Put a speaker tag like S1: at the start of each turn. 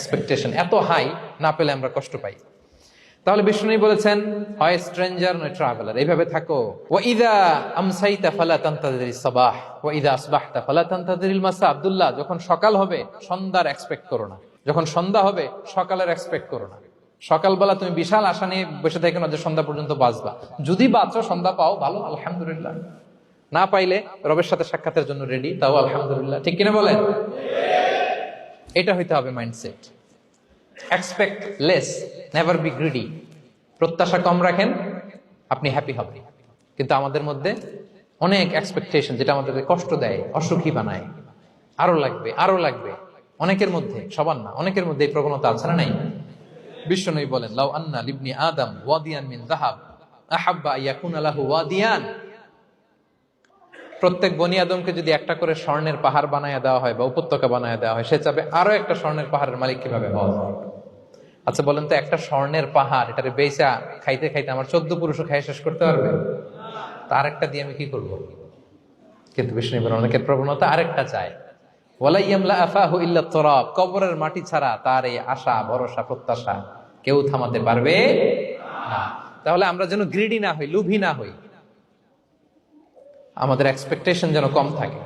S1: Expectation এত high, না পেলে আমরা কষ্ট পাই। তাহলে বিষ্ণু বলেছেন, হয় স্ট্রেঞ্জার নয় ট্রাভেলার, এইভাবে থাকো। ওয়া ইযা আমসাইতা ফালা তানতাযিরিস সাবাহ ওয়া ইযা আসবাহতা ফালা তানতাযিরিল মাসা। আব্দুল্লাহ, যখন সকাল হবে সন্ধ্যার এক্সপেক্ট করো না, যখন সন্ধ্যা হবে সকালের এক্সপেক্ট করো না। সকালবেলা তুমি বিশাল আশা নিয়ে বসে থেকো না যে সন্ধ্যা পর্যন্ত বাঁচবা। যদি বাঁচো, সন্ধ্যা পাও, ভালো, আলহামদুলিল্লাহ। না পাইলে রবের সাথে সাক্ষাতের জন্য রেডি, তাও আলহামদুলিল্লাহ। ঠিক কিনা বলেন? এটা হইতে হবে mindset. Expect less, never be greedy. প্রত্যাশা কম রাখেন, আপনি হ্যাপি হবেন। কিন্তু আমাদের মধ্যে অনেক এক্সপেকটেশন, যেটা আমাদেরকে কষ্ট দেয়, অসুখী বানায়। আরো লাগবে, আরো লাগবে। অনেকের মধ্যে, সবার না, অনেকের মধ্যে এই প্রবণতা আছে না নাই? বিশ্বনবী বলেন, লাউ আন্না লিবনি আদম ওয়াদিয়ান মিন যাহাব আহাব্বা আইয়াকুনা লাহু ওয়াদিয়ান। প্রত্যেক বনি আদমকে যদি একটা করে স্বর্ণের পাহাড় বানায় দেওয়া হয় বা উপত্যকা বানায় দেওয়া হয়, সে চাবে আরো একটা স্বর্ণের পাহাড়ের মালিক কিভাবে হওয়া যায়। আচ্ছা বলেন তো, একটা স্বর্ণের পাহাড়, এটারে বেচা খাইতে খাইতে আমার 14 পুরুষও খাই শেষ করতে পারবে? তার একটা দিয়ে আমি কি করব? কিন্তু বিষ্ণু বলেন, অনেকের প্রবণতা আরেকটা চায়। ওয়ালা ইয়ামলা আফাহু ইল্লা তুরাব। কবরের মাটি ছাড়া তার এই আশা, ভরসা, প্রত্যাশা কেউ থামাতে পারবে না। তাহলে আমরা যেন গ্রিডি না হই, লোভী না হই, আমাদের এক্সপেকটেশন যেন কম থাকে।